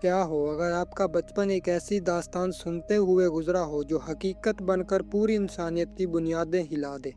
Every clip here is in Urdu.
کیا ہو اگر آپ کا بچپن ایک ایسی داستان سنتے ہوئے گزرا ہو جو حقیقت بن کر پوری انسانیت کی بنیادیں ہلا دے۔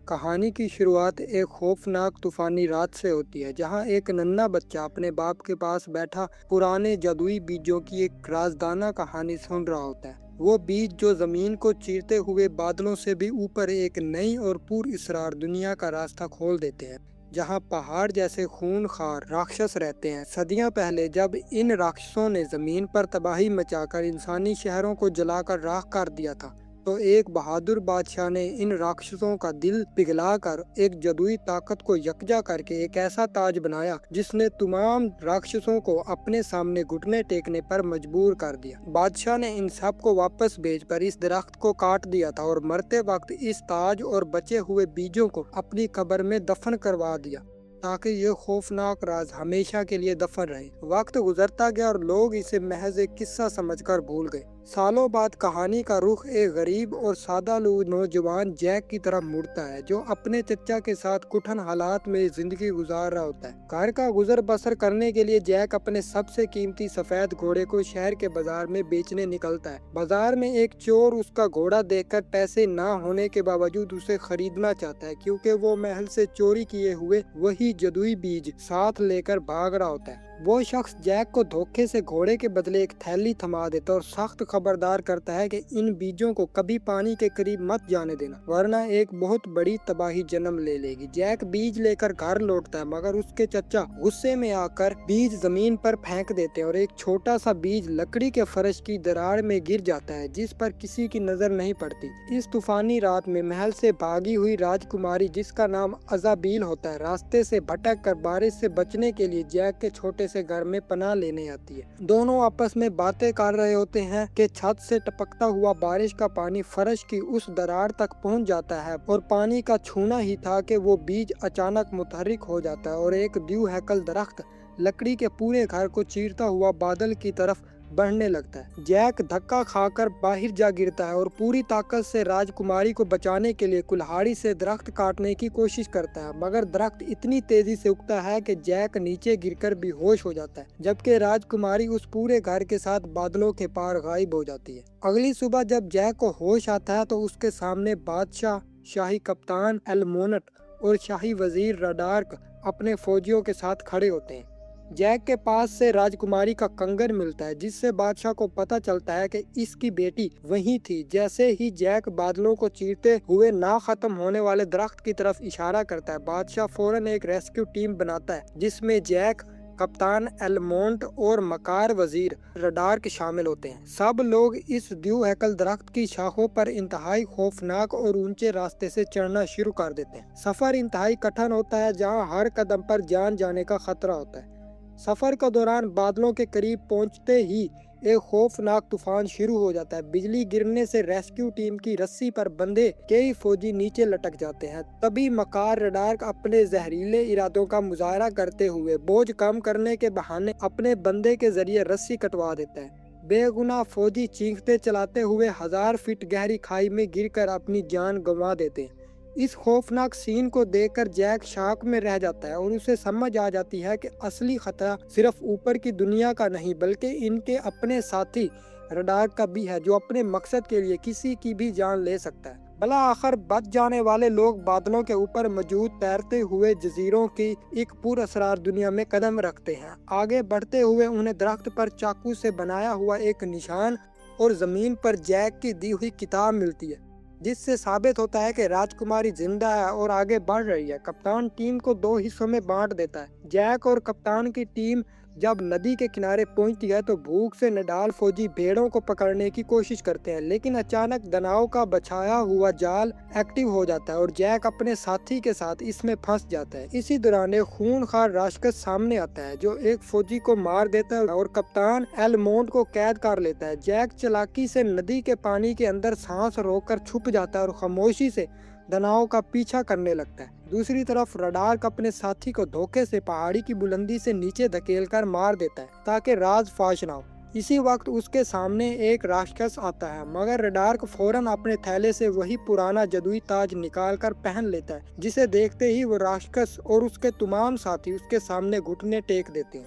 کہانی کی شروعات ایک خوفناک طوفانی رات سے ہوتی ہے جہاں ایک ننھا بچہ اپنے باپ کے پاس بیٹھا پرانے جادوئی بیجوں کی ایک رازدانہ کہانی سن رہا ہوتا ہے۔ وہ بیج جو زمین کو چیرتے ہوئے بادلوں سے بھی اوپر ایک نئی اور پر اسرار دنیا کا راستہ کھول دیتے ہیں، جہاں پہاڑ جیسے خون خوار راکشس رہتے ہیں۔ صدیاں پہلے جب ان راکشسوں نے زمین پر تباہی مچا کر انسانی شہروں کو جلا کر راکھ کر دیا تھا، تو ایک بہادر بادشاہ نے ان راکشسوں کا دل پگھلا کر ایک جادوئی طاقت کو یکجا کر کے ایک ایسا تاج بنایا جس نے تمام راکشسوں کو اپنے سامنے گھٹنے ٹیکنے پر مجبور کر دیا۔ بادشاہ نے ان سب کو واپس بھیج کر اس درخت کو کاٹ دیا تھا اور مرتے وقت اس تاج اور بچے ہوئے بیجوں کو اپنی قبر میں دفن کروا دیا تاکہ یہ خوفناک راز ہمیشہ کے لیے دفن رہے۔ وقت گزرتا گیا اور لوگ اسے محض ایک قصہ سمجھ کر بھول گئے۔ سالوں بعد کہانی کا رخ ایک غریب اور سادہ نوجوان جیک کی طرف مڑتا ہے جو اپنے چچا کے ساتھ کٹھن حالات میں زندگی گزار رہا ہوتا ہے۔ گھر کا گزر بسر کرنے کے لیے جیک اپنے سب سے قیمتی سفید گھوڑے کو شہر کے بازار میں بیچنے نکلتا ہے۔ بازار میں ایک چور اس کا گھوڑا دیکھ کر پیسے نہ ہونے کے باوجود اسے خریدنا چاہتا ہے کیونکہ وہ محل سے چوری کیے ہوئے وہی جادوئی بیج ساتھ لے کر بھاگ رہا ہوتا ہے۔ وہ شخص جیک کو دھوکے سے گھوڑے کے بدلے ایک تھیلی تھما دیتا اور سخت خبردار کرتا ہے کہ ان بیجوں کو کبھی پانی کے قریب مت جانے دینا ورنہ ایک بہت بڑی تباہی جنم لے لے گی۔ جیک بیج لے کر گھر لوٹتا ہے مگر اس کے چچا غصے میں آ کر بیج زمین پر پھینک دیتے ہیں اور ایک چھوٹا سا بیج لکڑی کے فرش کی دراڑ میں گر جاتا ہے جس پر کسی کی نظر نہیں پڑتی۔ اس طوفانی رات میں محل سے بھاگی ہوئی راجکماری جس کا نام ازابیل ہوتا ہے راستے سے بھٹک کر بارش سے بچنے کے لیے جیک کے چھوٹے سے گھر میں پناہ لینے آتی ہے۔ دونوں آپس میں باتیں کر رہے ہوتے ہیں کہ چھت سے ٹپکتا ہوا بارش کا پانی فرش کی اس دراڑ تک پہنچ جاتا ہے اور پانی کا چھونا ہی تھا کہ وہ بیج اچانک متحرک ہو جاتا ہے اور ایک دیو ہیکل درخت لکڑی کے پورے گھر کو چیرتا ہوا بادل کی طرف بڑھنے لگتا ہے۔ جیک دھکا کھا کر باہر جا گرتا ہے اور پوری طاقت سے راجکماری کو بچانے کے لیے کلہاڑی سے درخت کاٹنے کی کوشش کرتا ہے مگر درخت اتنی تیزی سے اگتا ہے کہ جیک نیچے گر کر بے ہوش ہو جاتا ہے جبکہ راجکماری اس پورے گھر کے ساتھ بادلوں کے پار غائب ہو جاتی ہے۔ اگلی صبح جب جیک کو ہوش آتا ہے تو اس کے سامنے بادشاہ، شاہی کپتان ایلمونٹ اور شاہی وزیر رڈارک اپنے فوجیوں کے ساتھ کھڑے ہوتے ہیں۔ جیک کے پاس سے راجکماری کا کنگن ملتا ہے جس سے بادشاہ کو پتہ چلتا ہے کہ اس کی بیٹی وہیں تھی۔ جیسے ہی جیک بادلوں کو چیرتے ہوئے نہ ختم ہونے والے درخت کی طرف اشارہ کرتا ہے، بادشاہ فوراً ایک ریسکیو ٹیم بناتا ہے جس میں جیک، کپتان ایلمونٹ اور مکار وزیر رڈارک شامل ہوتے ہیں۔ سب لوگ اس دیو ہیکل درخت کی شاخوں پر انتہائی خوفناک اور اونچے راستے سے چڑھنا شروع کر دیتے ہیں۔ سفر انتہائی کٹھن ہوتا ہے جہاں ہر قدم پر جان جانے کا خطرہ ہوتا ہے۔ سفر کے دوران بادلوں کے قریب پہنچتے ہی ایک خوفناک طوفان شروع ہو جاتا ہے۔ بجلی گرنے سے ریسکیو ٹیم کی رسی پر بندھے کئی فوجی نیچے لٹک جاتے ہیں۔ تبھی مکار رڈارک اپنے زہریلے ارادوں کا مظاہرہ کرتے ہوئے بوجھ کم کرنے کے بہانے اپنے بندے کے ذریعے رسی کٹوا دیتا ہے۔ بے گناہ فوجی چیختے چلاتے ہوئے 1000 فٹ گہری کھائی میں گر کر اپنی جان گنوا دیتے ہیں۔ اس خوفناک سین کو دیکھ کر جیک شاک میں رہ جاتا ہے اور اسے سمجھ آ جاتی ہے کہ اصلی خطرہ صرف اوپر کی دنیا کا نہیں بلکہ ان کے اپنے ساتھی رڈارک کا بھی ہے جو اپنے مقصد کے لیے کسی کی بھی جان لے سکتا ہے۔ بالآخر بچ جانے والے لوگ بادلوں کے اوپر موجود تیرتے ہوئے جزیروں کی ایک پر اسرار دنیا میں قدم رکھتے ہیں۔ آگے بڑھتے ہوئے انہیں درخت پر چاقو سے بنایا ہوا ایک نشان اور زمین پر جیک کی دی ہوئی کتاب ملتی ہے جس سے ثابت ہوتا ہے کہ راجکماری زندہ ہے اور آگے بڑھ رہی ہے۔ کپتان ٹیم کو 2 حصوں میں بانٹ دیتا ہے۔ جیک اور کپتان کی ٹیم جب ندی کے کنارے پہنچتی ہے تو بھوک سے نڈال فوجی بھیڑوں کو پکڑنے کی کوشش کرتے ہیں لیکن اچانک دناؤ کا بچھایا ہوا جال ایکٹیو ہو جاتا ہے اور جیک اپنے ساتھی کے ساتھ اس میں پھنس جاتا ہے۔ اسی دوران ایک خونخوار راشکس سامنے آتا ہے جو ایک فوجی کو مار دیتا ہے اور کپتان ایلمونٹ کو قید کر لیتا ہے۔ جیک چالاکی سے ندی کے پانی کے اندر سانس روک کر چھپ جاتا ہے اور خاموشی سے دناؤ کا پیچھا کرنے لگتا ہے۔ دوسری طرف رڈارک اپنے ساتھی کو دھوکے سے پہاڑی کی بلندی سے نیچے دھکیل کر مار دیتا ہے تاکہ راز فاش نہ ہو۔ اسی وقت اس کے سامنے ایک راشکس آتا ہے مگر رڈارک فوراً اپنے تھیلے سے وہی پرانا جادوئی تاج نکال کر پہن لیتا ہے جسے دیکھتے ہی وہ راشکس اور اس کے تمام ساتھی اس کے سامنے گھٹنے ٹیک دیتے ہیں۔